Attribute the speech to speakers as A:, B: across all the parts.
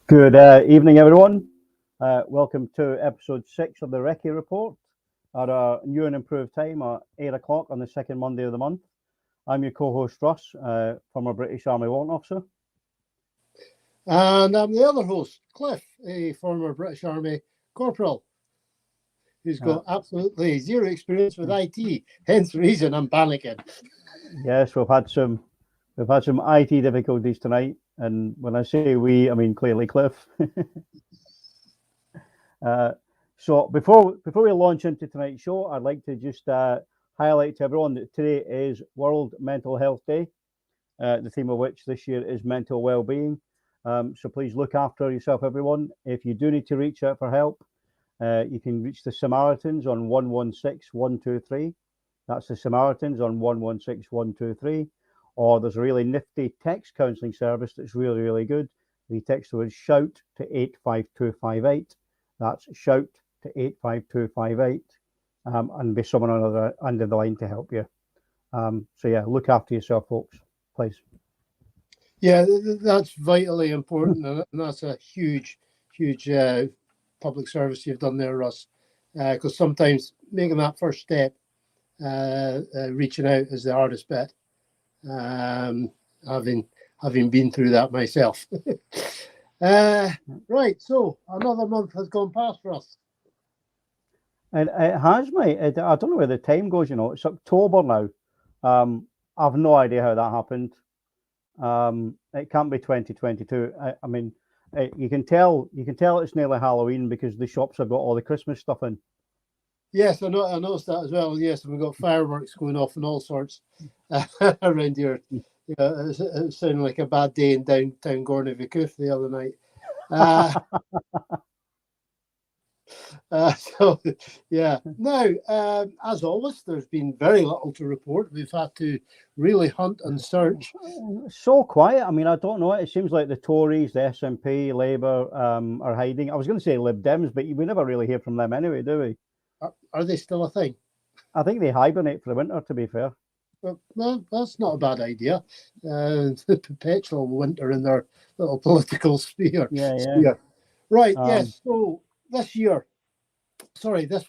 A: Good evening, everyone. Welcome to episode 6 of the Recce Report at our new and improved time at 8 o'clock on the second Monday of the month. I'm your co-host Russ, former British Army warrant officer.
B: And I'm the other host, Cliff, a former British Army corporal who's got absolutely zero experience with IT, hence the reason I'm panicking.
A: Yes, we've had some IT difficulties tonight, and when I say we, I mean clearly Cliff. So before we launch into tonight's show, I'd like to just highlight to everyone that today is World Mental Health Day, the theme of which this year is mental well-being. So please look after yourself, everyone. If you do need to reach out for help, you can reach the Samaritans on 116123. That's the Samaritans on 116123. Or there's a really nifty text counselling service that's really, really good. The text was shout to 85258. That's shout to 85258. And be someone under the line to help you. So yeah, look after yourself, folks, please.
B: Yeah, that's vitally important, and that's a huge public service you've done there, Russ. Because sometimes making that first step, reaching out, is the hardest bit. Having been through that myself. Right, so another month has gone past for us.
A: And it has, mate. I don't know where the time goes. It's October now. I've no idea how that happened. It can't be 2022. I mean, you can tell it's nearly Halloween because the shops have got all the Christmas stuff in.
B: Yes, I noticed that as well. Yes, and we've got fireworks going off and all sorts around here. It sounded like a bad day in downtown Gorney-Vicouth the other night. So, yeah. Now, as always, there's been very little to report. We've had to really hunt and search.
A: So quiet. I mean, I don't know. It seems like the Tories, the SNP, Labour are hiding. I was going to say Lib Dems, but we never really hear from them anyway, do we?
B: Are they still a thing?
A: I think they hibernate for the winter, to be fair.
B: Well, that's not a bad idea. Perpetual winter in their little political sphere.
A: Yeah.
B: Right, yes. So this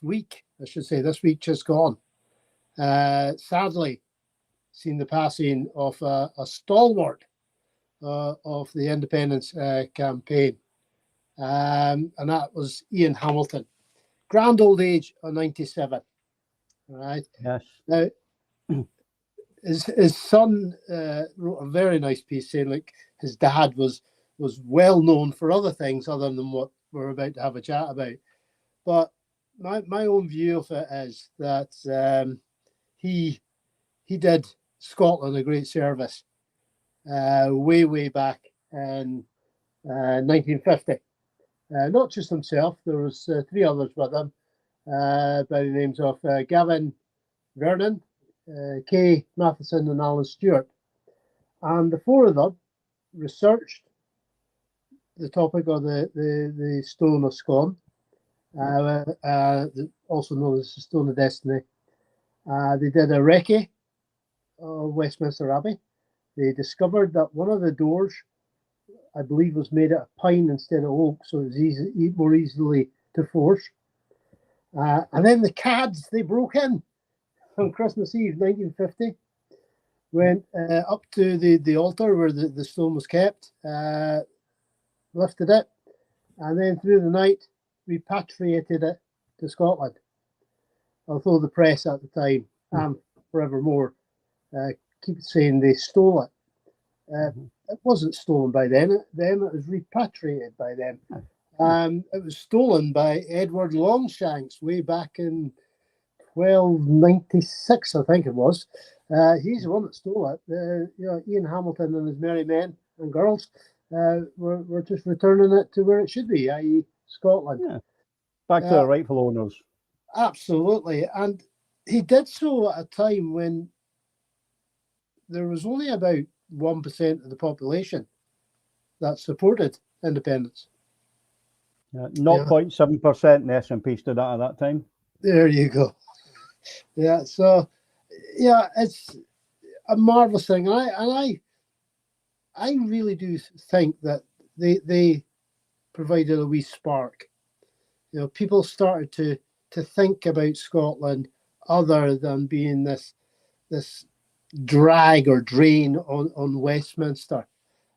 B: week, I should say, this week just gone. Sadly, seen the passing of a stalwart of the independence campaign. And that was Ian Hamilton. Grand old age of 97. Right.
A: Yes.
B: Now, his son wrote a very nice piece saying, like, his dad was well known for other things other than what we're about to have a chat about. But my own view of it is that he did Scotland a great service way back in 1950. Not just himself, there was 3 others with him by the names of Gavin Vernon, Kay Matheson and Alan Stewart. And the 4 of them researched the topic of the Stone of Scone, also known as the Stone of Destiny. They did a recce of Westminster Abbey. They discovered that one of the doors, I believe, was made out of pine instead of oak, so it was more easily to force. And then the cads, they broke in on Christmas Eve, 1950, went up to the altar where the stone was kept, lifted it, and then through the night repatriated it to Scotland. Although the press at the time, and forevermore, keep saying they stole it. It wasn't stolen by them, it was repatriated by them. It was stolen by Edward Longshanks way back in 1296, I think it was. He's the one that stole it. Ian Hamilton and his merry men and girls were just returning it to where it should be, i.e. Scotland.
A: Yeah. Back to the rightful owners.
B: Absolutely. And he did so at a time when there was only about 1% of the population that supported independence.
A: 0.7% in the SNP stood out at that time.
B: There you go. Yeah, so it's a marvelous thing, and I really do think that they provided a wee spark. People started to think about Scotland other than being this drag or drain on Westminster.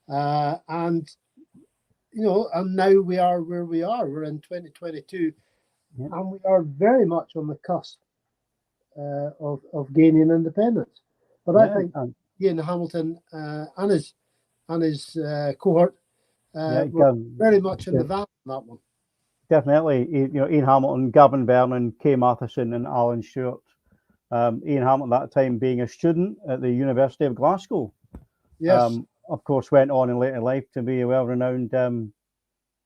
B: And now we are where we are. We're in 2022, and we are very much on the cusp of gaining independence. But I think Ian Hamilton and his cohort were very much in the van on that one.
A: Definitely, Ian Hamilton, Gavin Vernon, Kay Matheson, and Alan Stewart. Ian Hamilton at that time being a student at the University of Glasgow.
B: Yes.
A: Of course, went on in later life to be a well-renowned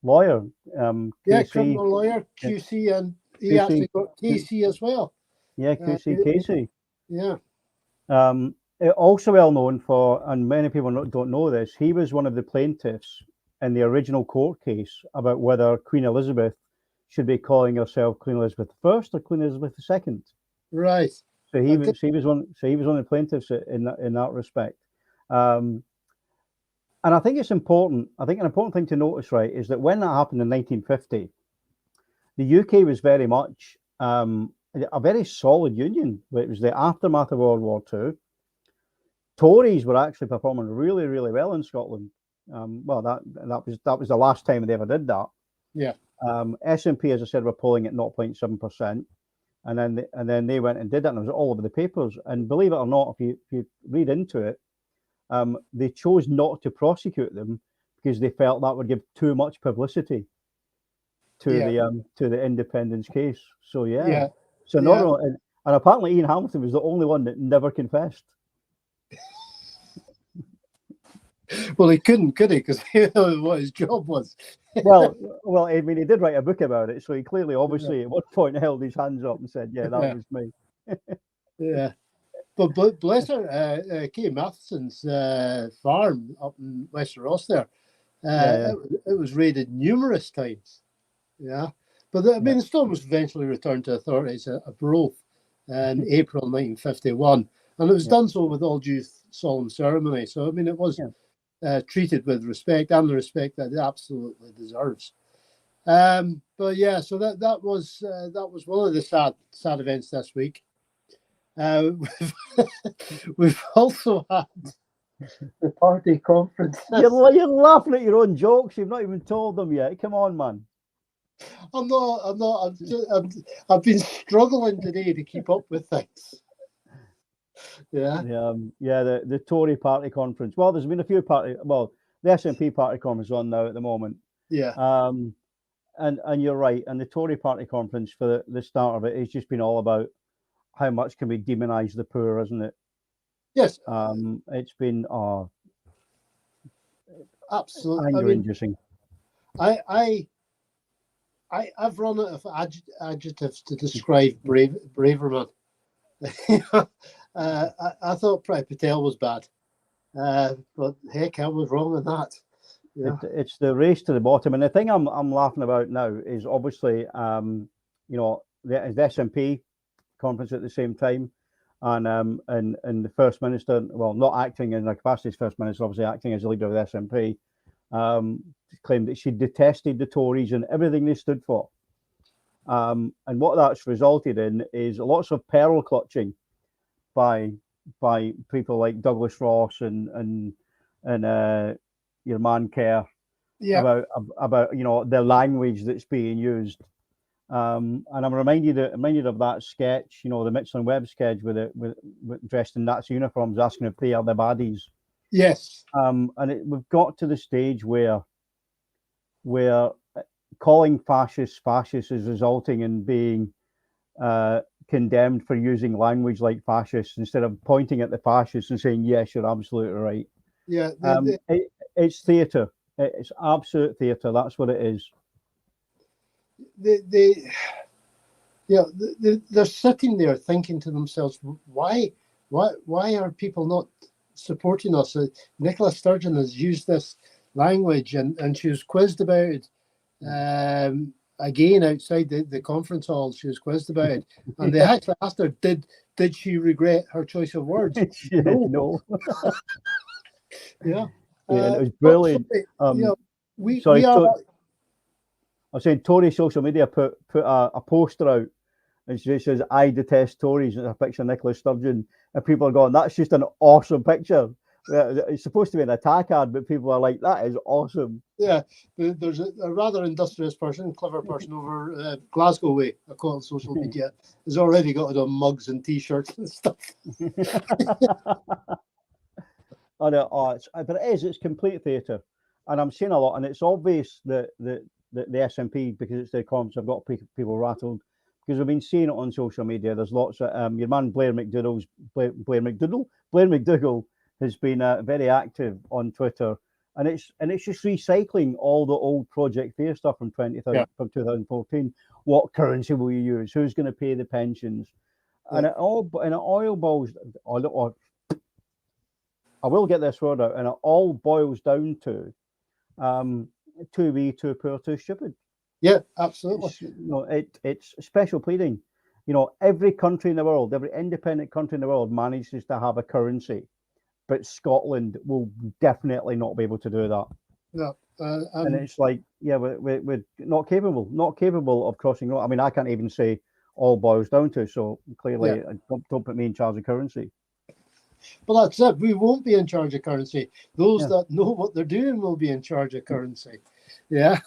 A: lawyer.
B: Criminal lawyer, QC, and he QC, actually got KC as well.
A: Yeah, QC Casey.
B: Yeah.
A: Also well known for, and many people don't know this, he was one of the plaintiffs in the original court case about whether Queen Elizabeth should be calling herself Queen Elizabeth I or Queen Elizabeth II.
B: Right.
A: So he was one of the plaintiffs in that respect. And I think it's important. I think an important thing to notice, right, is that when that happened in 1950, the UK was very much a very solid union. It was the aftermath of World War II. Tories were actually performing really, really well in Scotland. Well, that was the last time they ever did that.
B: Yeah.
A: SNP, as I said, were polling at 0.7%, and then they went and did that, and it was all over the papers. And believe it or not, if you read into it, they chose not to prosecute them because they felt that would give too much publicity to the independence case. So not only, and apparently Ian Hamilton was the only one that never confessed.
B: Well, he couldn't, could he? Because he knew what his job was.
A: well, I mean, he did write a book about it, so he clearly, obviously, at one point held his hands up and said, "Yeah, that was me."
B: Yeah, but bless her, Kay Matheson's farm up in West Ross there, it was raided numerous times. Yeah, but I mean, the stone was eventually returned to authorities at Broth in April 1951, and it was done so with all due solemn ceremony. So I mean, it was treated with respect, and the respect that it absolutely deserves. But yeah, so that was one of the sad events this week. We've also had the party conference.
A: You're laughing at your own jokes. You've not even told them yet. Come on, man.
B: I'm not. I've been struggling today to keep up with things. Yeah.
A: The Tory party conference. Well, there's been a few the SNP party conference on now at the moment.
B: Yeah.
A: And you're right. And the Tory party conference for the start of it has just been all about how much can we demonize the poor, isn't it?
B: Yes.
A: It's been
B: absolutely
A: anger-inducing.
B: I've run out of adjectives to describe Braverman. I thought Prabhat Patel was bad, but heck, I was wrong on that. Yeah.
A: It's the race to the bottom, and the thing I'm laughing about now is obviously the SNP conference at the same time, and the First Minister, well, not acting in a capacity as First Minister, obviously acting as a leader of the SNP, claimed that she detested the Tories and everything they stood for. And what that's resulted in is lots of pearl clutching by people like Douglas Ross and your man Kerr about the language that's being used. And I'm reminded of that sketch, the Mitchell and Webb sketch with dressed in Nazi uniforms asking if they are the baddies.
B: Yes.
A: And we've got to the stage where calling fascists is resulting in being condemned for using language like fascists instead of pointing at the fascists and saying, yes, you're absolutely right.
B: Yeah.
A: It's theatre. It's absolute theatre. That's what it is.
B: They're sitting there thinking to themselves, why are people not supporting us? Nicola Sturgeon has used this language and she was quizzed about it again outside the conference hall. She was quizzed about it, and they actually asked her, did she regret her choice of words?
A: No.
B: Yeah.
A: It was brilliant. I was saying Tory social media put a poster out, and she says, "I detest Tories," and it's a picture of Nicola Sturgeon, and people are going, "That's just an awesome picture." It's supposed to be an attack ad, but people are like, "That is awesome."
B: Yeah, there's a rather industrious person, clever person over Glasgow way, I call it social media, has already got it on mugs and T-shirts and stuff.
A: I know, but it's complete theatre, and I'm seeing a lot, and it's obvious that the SNP, because it's their comms, have got people rattled, because I've been seeing it on social media. There's lots of your man Blair McDougall has been very active on Twitter, and it's just recycling all the old Project Fair stuff from 2014. What currency will you use? Who's going to pay the pensions? And it all boils. I will get this word out, and it all boils down to too wee, too poor, too stupid.
B: Yeah, absolutely.
A: It's special pleading. Every country in the world, every independent country in the world manages to have a currency, but Scotland will definitely not be able to do that.
B: Yeah,
A: and it's like, we're not capable of crossing. I mean, I can't even say all boils down to. So clearly, don't put me in charge of currency.
B: Well, that's it. We won't be in charge of currency. Those that know what they're doing will be in charge of currency. Yeah.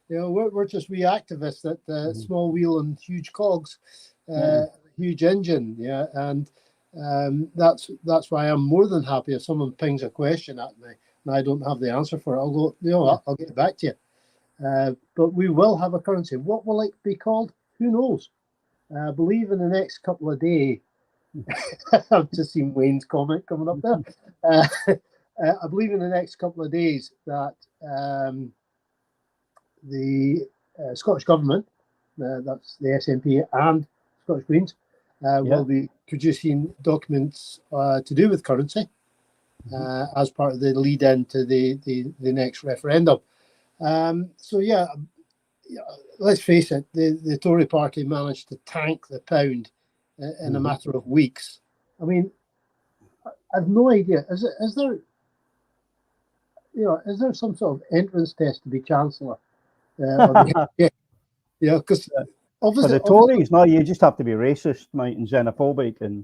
B: We're just reactivists that small wheel and huge cogs, huge engine. Yeah. And that's why I'm more than happy if someone pings a question at me and I don't have the answer for it. I'll go, I'll get back to you. But we will have a currency. What will it be called? Who knows? I believe in the next couple of days, I've just seen Wayne's comment coming up there. I believe in the next couple of days that the Scottish Government, that's the SNP and Scottish Greens, will be producing documents to do with currency as part of the lead-in to the next referendum. Let's face it, the Tory party managed to tank the pound in a matter of weeks. I mean, I've no idea. Is there some sort of entrance test to be Chancellor? Because obviously
A: for the Tories, no, you just have to be racist, mate, and xenophobic, and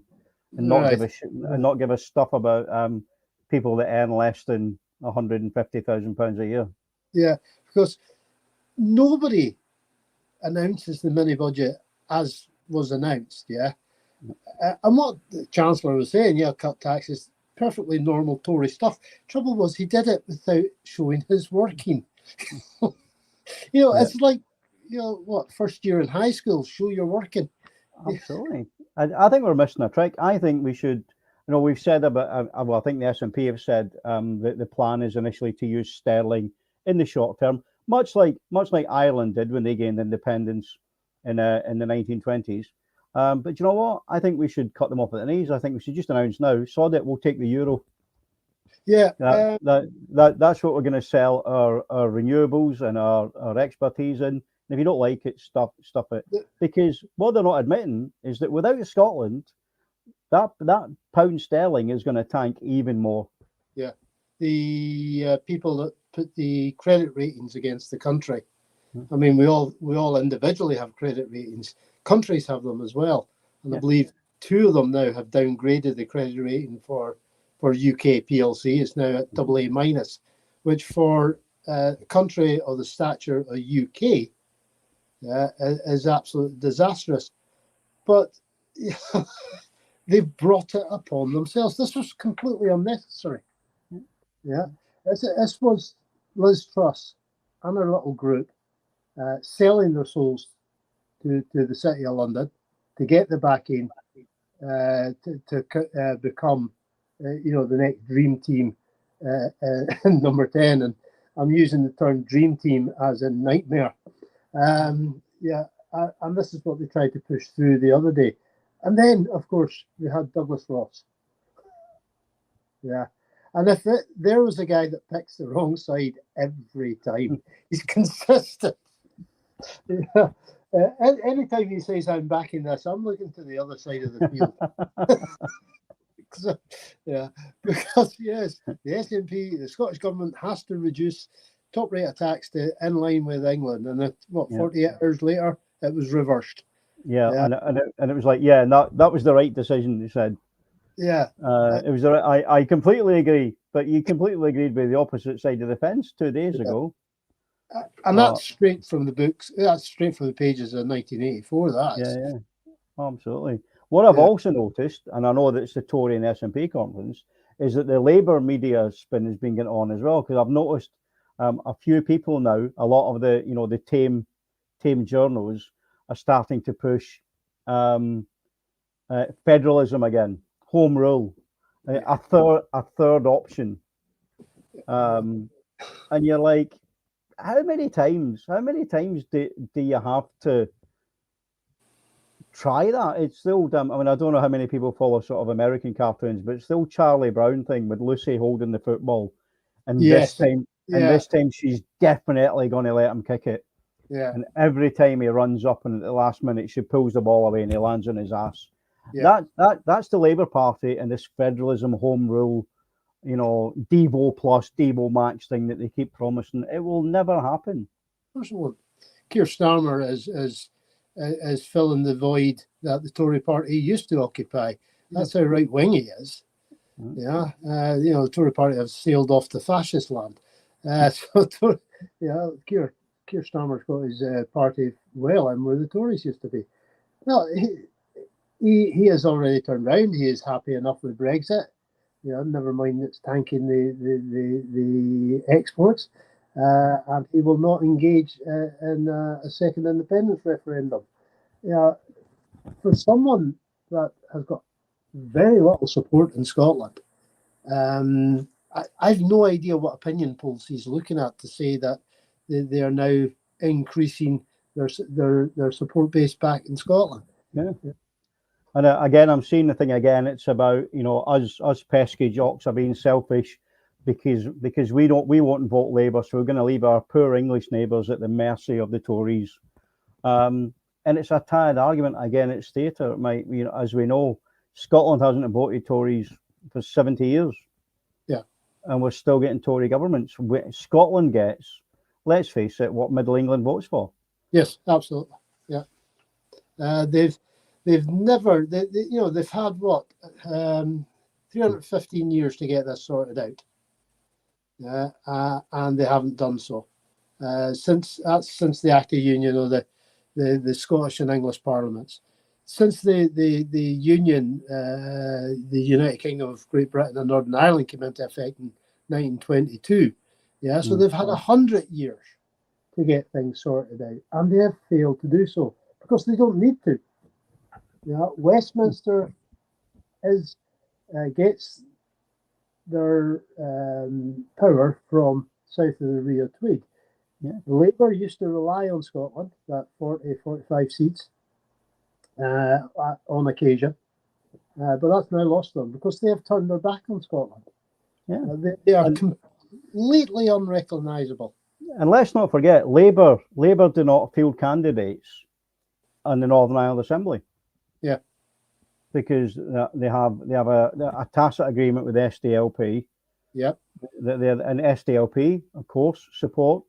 A: not give a stuff about people that earn less than £150,000 a year.
B: Yeah, because nobody announces the mini budget as was announced. Yeah, and what the Chancellor was saying, cut taxes, perfectly normal Tory stuff. Trouble was he did it without showing his working. It's like, first year in high school, show your working.
A: Absolutely. I think we're missing a trick. I think we should, we've said about, I think the SNP have said that the plan is initially to use sterling in the short term, much like Ireland did when they gained independence in the 1920s. But you know what? I think we should cut them off at the knees. I think we should just announce now, sod it, we'll take the euro.
B: Yeah,
A: that's what we're going to sell our renewables and our expertise in. And if you don't like it, stuff it. Because what they're not admitting is that without Scotland, that pound sterling is going to tank even more.
B: Yeah, the people that put the credit ratings against the country. I mean, we all individually have credit ratings. Countries have them as well, and I believe 2 of them now have downgraded the credit rating for UK PLC. It's now at AA-, which for a country of the stature of UK is absolutely disastrous. But they've brought it upon themselves. This was completely unnecessary. Yeah, this was Liz Truss and her little group selling their souls to the City of London to get the backing to become the next dream team number 10. And I'm using the term dream team as a nightmare. And this is what they tried to push through the other day. And then, of course, we had Douglas Ross. Yeah. And if there was a guy that picks the wrong side every time, he's consistent. Yeah. Anytime he says, I'm backing this, I'm looking to the other side of the field. Because yes, the SNP, the Scottish Government has to reduce top rate of tax to in line with England, and then, what,
A: Yeah.
B: 48 hours later, it was reversed.
A: Yeah,
B: Yeah.
A: and it was like, yeah, that was the right decision. He said,
B: Yeah.
A: it was the right. I completely agree, but you completely agreed with the opposite side of the fence 2 days ago.
B: And that's straight from the books. That's straight from the pages of 1984.
A: Yeah, absolutely. What I've also noticed, and I know that it's the Tory and SNP conference, is that the Labour media spin has been getting on as well. Because I've noticed a few people now, a lot of the tame journals are starting to push federalism again, home rule, a third option, and you're like, how many times do you have to try that? It's still I mean, I don't know how many people follow sort of American cartoons, but it's still Charlie Brown thing with Lucy holding the football, and this time she's definitely going to let him kick it.
B: Yeah.
A: And every time he runs up, and at the last minute she pulls the ball away and he lands on his ass.
B: Yeah.
A: That's the Labour Party and this federalism, home rule, Devo plus Devo match thing that they keep promising. It will never happen.
B: First of all, Keir Starmer is filling the void that the Tory party used to occupy. That's how right wing he is. Yeah, the Tory party have sailed off to fascist land. Keir Starmer's got his party well in where the Tories used to be. No, he has already turned round. He is happy enough with Brexit. Never mind it's tanking the exports, and he will not engage in a second independence referendum. For someone that has got very little support in Scotland, I've no idea what opinion polls he's looking at to say that they are now increasing their support base back in Scotland.
A: Yeah. And again, I'm seeing the thing again. It's about us pesky jocks are being selfish because we won't vote Labour, so we're going to leave our poor English neighbours at the mercy of the Tories. And it's a tired argument. Again, it's theatre. As we know, Scotland hasn't voted Tories for 70 years.
B: Yeah,
A: and we're still getting Tory governments. Scotland gets, let's face it, what Middle England votes for.
B: Yes, absolutely. Yeah, they've never they've had what 315 years to get this sorted out, and they haven't done so since the Act of Union or the Scottish and English parliaments. Since the Union, the United Kingdom of Great Britain and Northern Ireland came into effect in 1922. Yeah, so they've had 100 years to get things sorted out, and they have failed to do so because they don't need to. Westminster gets their power from south of the Rio Tweed.
A: Yeah.
B: Labour used to rely on Scotland, that 40-45 seats on occasion, but that's now lost them because they have turned their back on Scotland.
A: Yeah.
B: They are completely unrecognisable.
A: And let's not forget, Labour do not field candidates in the Northern Ireland Assembly.
B: Yeah,
A: because they have a tacit agreement with SDLP.
B: Yeah,
A: and SDLP, of course, support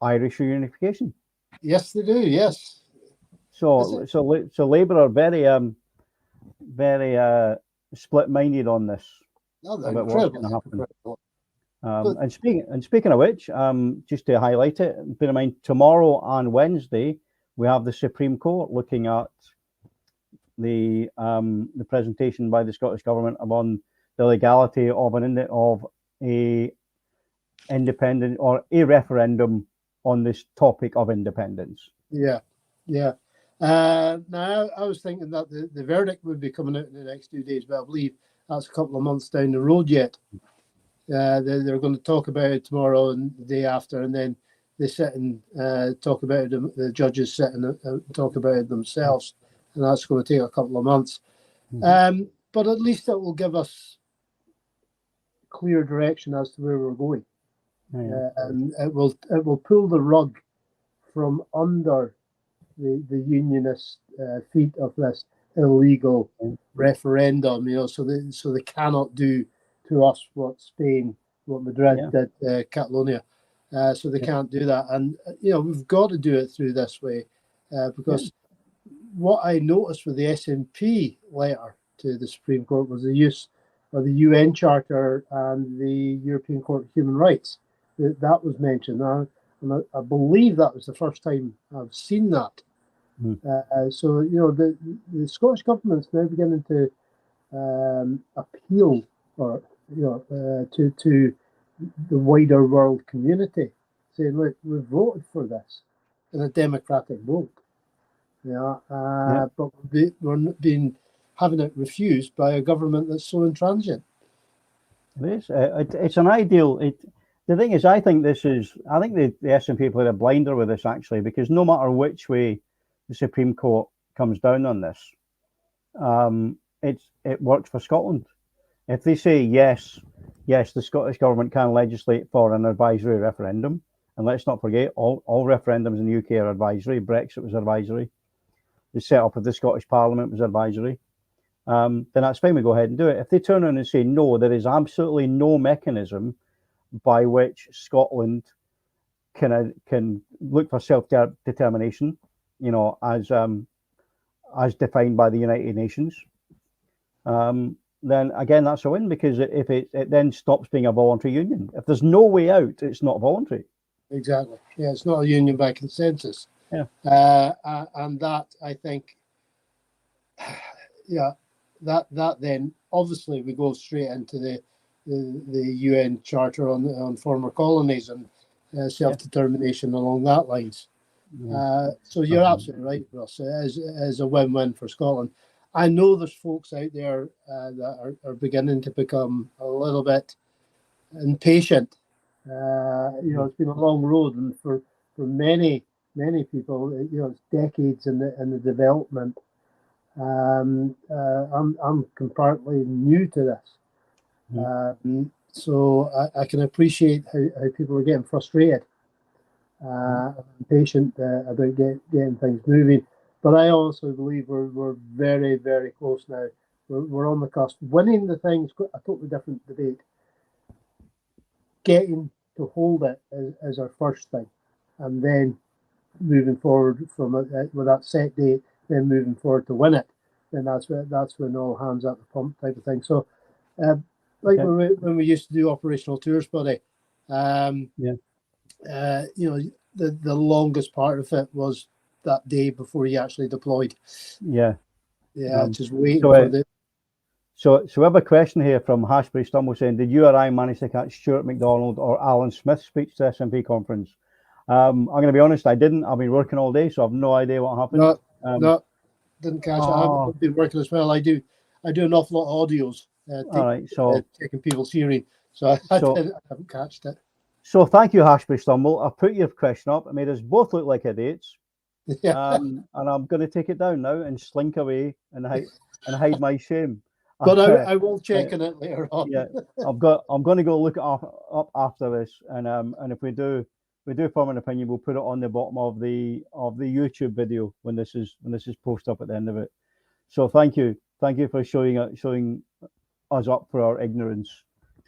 A: Irish unification.
B: Yes, they do. Yes.
A: So Labour are very split-minded on this.
B: No, about what's going to happen.
A: And speaking of which, just to highlight it, bear in mind tomorrow and Wednesday we have the Supreme Court looking at the presentation by the Scottish Government on the legality of a independent or a referendum on this topic of independence.
B: Yeah. Now I was thinking that the verdict would be coming out in the next 2 days, but I believe that's a couple of months down the road yet. They're going to talk about it tomorrow and the day after, and then they sit and talk about it. The judges sit and talk about it themselves, and that's going to take a couple of months. But at least it will give us clear direction as to where we're going. And it will pull the rug from under the unionist feet of this illegal referendum. So they cannot do to us what Madrid did, Catalonia. so they can't do that. And we've got to do it through this way, because what I noticed with the SNP letter to the Supreme Court was the use of the UN Charter and the European Court of Human Rights. That was mentioned. And I believe that was the first time I've seen that. So the Scottish government's now beginning to appeal to the wider world community, saying, look, we voted for this in a democratic vote. But we're being having it refused by a government that's so intransigent.
A: It's an ideal. The thing is, I think the SNP played a blinder with this, actually, because no matter which way the Supreme Court comes down on this, it works for Scotland. If they say yes, the Scottish government can legislate for an advisory referendum, and let's not forget, all referendums in the UK are advisory. Brexit was advisory. The setup of the Scottish Parliament was advisory. Then that's fine, we go ahead and do it. If they turn around and say no, there is absolutely no mechanism by which Scotland can look for self-determination, as defined by the United Nations, then again, that's a win, because if it then stops being a voluntary union. If there's no way out, it's not voluntary.
B: Exactly. Yeah, it's not a union by consensus.
A: Yeah.
B: And that, I think, that then obviously we go straight into the UN Charter on former colonies and self-determination along that lines. So you're absolutely right, Russ. It is a win-win for Scotland. I know there's folks out there that are beginning to become a little bit impatient. It's been a long road, and for many people, it's decades in the development. I'm completely new to this, so I can appreciate how people are getting frustrated, impatient about getting things moving. But I also believe we're very, very close now. We're on the cusp. Winning the thing's a totally different debate. Getting to hold it is our first thing, and then moving forward from it with that set date, then moving forward to win it. Then that's when all hands at the pump type of thing. So, when we used to do operational tours, buddy, the longest part of it was that day before you actually deployed. Just waiting for the.
A: So we have a question here from Hashbury Stumble saying, did you or I manage to catch Stuart McDonald or Alan Smith's speech to the SNP conference? I'm going to be honest, I didn't. I've been working all day, so I've no idea what happened.
B: No, didn't catch it. I've been working as well. I do an awful lot of audios. Taking people's hearing, so I haven't catched it.
A: So thank you, Hashbury Stumble. I've put your question up. It made us both look like idiots. And I'm going to take it down now and slink away and hide my shame.
B: But I will check on it later on.
A: I'm going to go look it up after this, and if we do form an opinion, we'll put it on the bottom of the YouTube video when this is posted up at the end of it. So thank you for showing us up for our ignorance.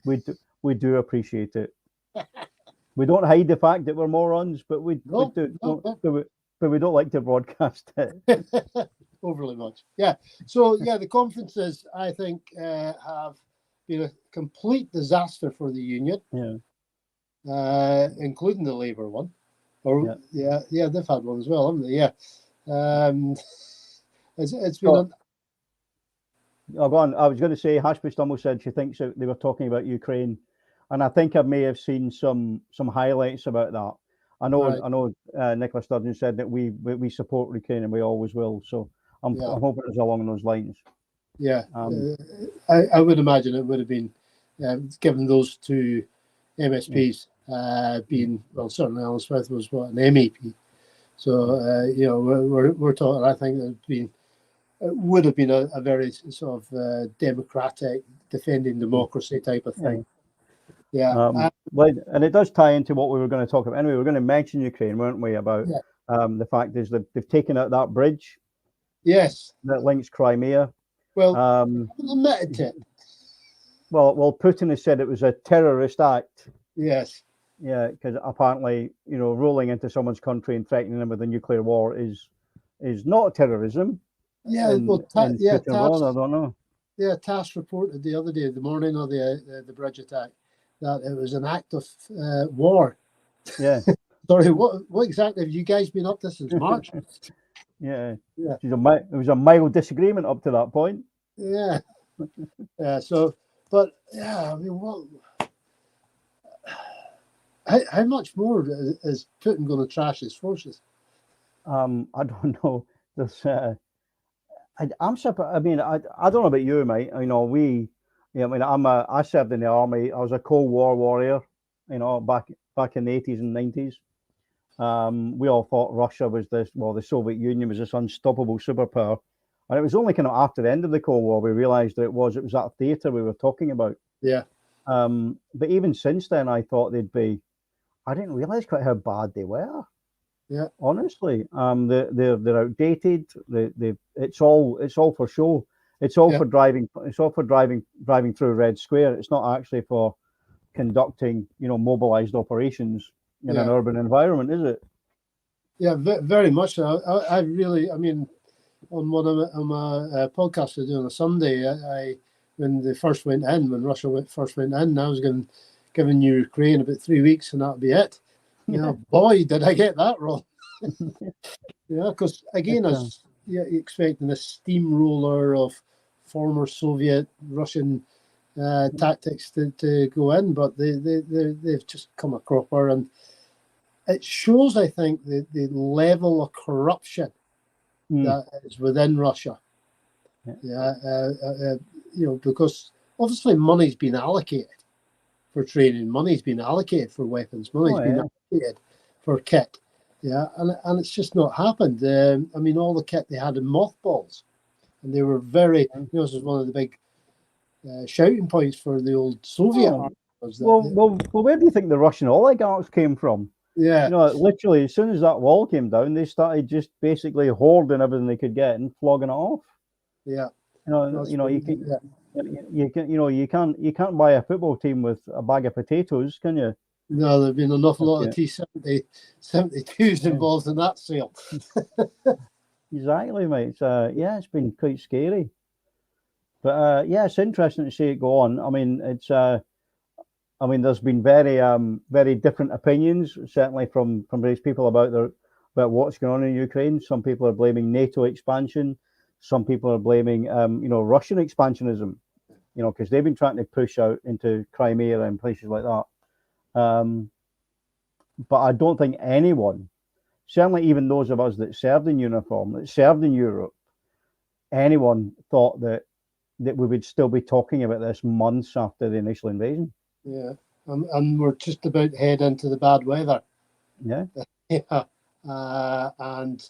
A: We do appreciate it. We don't hide the fact that we're morons, but we don't like to broadcast it
B: overly much. So the conferences, I think, have been a complete disaster for the union. Including the Labour one. They've had one as well, haven't they? It's been.
A: Go on. I was going to say, Hashbury Stumble said she thinks that they were talking about Ukraine, and I think I may have seen some highlights about that. I know. Nicola Sturgeon said that we support Ukraine and we always will. So I'm hoping it's along those lines.
B: I would imagine it would have been given those two MSPs being, well, certainly Alan Smith was an MEP. So we're talking. I think it would have been a very sort of democratic, defending democracy type of thing.
A: And it does tie into what we were going to talk about. Anyway, we're going to mention Ukraine, weren't we? About the fact is that they've taken out that bridge.
B: Yes.
A: That links Crimea.
B: Well, admitted it.
A: Well, Putin has said it was a terrorist act.
B: Yes.
A: Yeah, because apparently, rolling into someone's country and threatening them with a nuclear war is not terrorism.
B: Yeah,
A: In
B: well,
A: Putin world, I don't know.
B: TASS reported the other day, the morning of the bridge attack, that it was an act of war.
A: Yeah.
B: Sorry, what exactly have you guys been up to since March?
A: Yeah.
B: Yeah.
A: It was a mild disagreement up to that point.
B: Yeah. Yeah. So, but yeah, I mean, how much more is Putin going to trash his forces?
A: I don't know. There's, I'm surprised. I mean, I don't know about you, mate. I mean, I served in the army. I was a Cold War warrior. Back in the 80s and 90s. We all thought Russia was the Soviet Union was this unstoppable superpower, and it was only kind of after the end of the Cold War we realised that it was that theatre we were talking about.
B: Yeah.
A: But even since then, I thought they'd be. I didn't realise quite how bad they were.
B: Yeah.
A: Honestly, they're outdated. It's all for show. It's all for driving. It's all for driving through Red Square. It's not actually for conducting, mobilized operations in an urban environment, is it?
B: Yeah, very much so. I mean, on one of my podcasts I do on a Sunday, when they first went in, when Russia first went in, I was giving Ukraine about 3 weeks, and that'd be it. Boy, did I get that wrong. Because again, you're expecting a steamroller of former Soviet Russian tactics to go in, but they've just come a cropper, and it shows, I think, the level of corruption that is within Russia. Because obviously money's been allocated for training, money's been allocated for weapons, money's been allocated for kit. And it's just not happened. I mean, all the kit they had in mothballs, and they were very, this is one of the big shouting points for the old Soviet army.
A: Well, where do you think the Russian oligarchs came from?
B: Yeah.
A: Literally, as soon as that wall came down, they started just basically hoarding everything they could get and flogging it off.
B: Yeah.
A: You can't buy a football team with a bag of potatoes, can you?
B: No, there've been an awful lot of T-72s involved in that sale.
A: Exactly, mate. It's been quite scary. But it's interesting to see it go on. I mean, there's been very different opinions, certainly from various people about what's going on in Ukraine. Some people are blaming NATO expansion. Some people are blaming, Russian expansionism, because they've been trying to push out into Crimea and places like that. But I don't think anyone, certainly even those of us that served in uniform, that served in Europe, anyone thought that we would still be talking about this months after the initial invasion.
B: Yeah, and we're just about to head into the bad weather.
A: Yeah.
B: And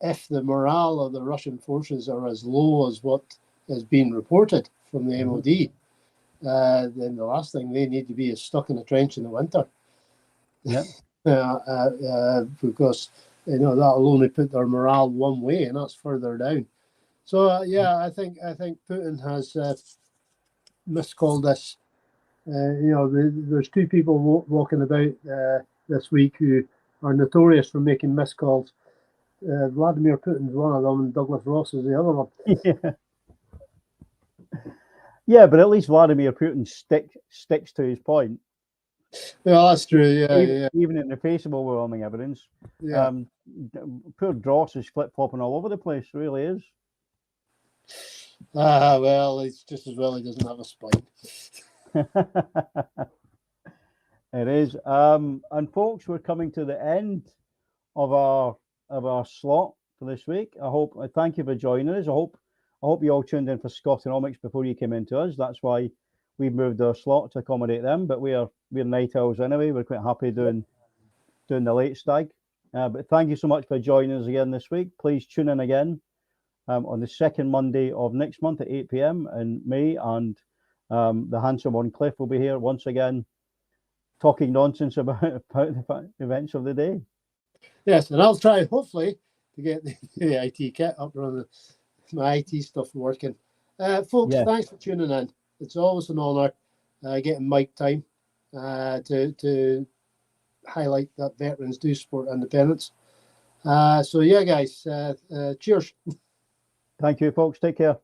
B: if the morale of the Russian forces are as low as what has been reported from the MOD, then the last thing they need to be is stuck in a trench in the winter.
A: Yeah.
B: Because that'll only put their morale one way, and that's further down. So I think Putin has miscalled this. There's two people walking about this week who are notorious for making miscalls. Vladimir Putin's one of them, and Douglas Ross is the other one.
A: Yeah, but at least Vladimir Putin sticks to his point.
B: Yeah, that's true.
A: Even in the face of overwhelming evidence.
B: Yeah.
A: Poor Dross is flip-flopping all over the place, really is.
B: Well, it's just as well he doesn't have a spine.
A: It is. And folks, we're coming to the end of our slot for this week. Thank you for joining us. I hope you all tuned in for Scottonomics before you came into us. That's why we've moved our slot to accommodate them. But we're night owls anyway. We're quite happy doing the late stag. But thank you so much for joining us again this week. Please tune in again on the second Monday of next month at 8 p.m. in May, and the handsome one Cliff will be here once again, talking nonsense about the events of the day.
B: Yes, and I'll try hopefully to get the IT kit up running, my IT stuff working. Folks, Thanks for tuning in. It's always an honour getting mic time to highlight that veterans do support independence. So yeah, guys, cheers.
A: Thank you, folks. Take care.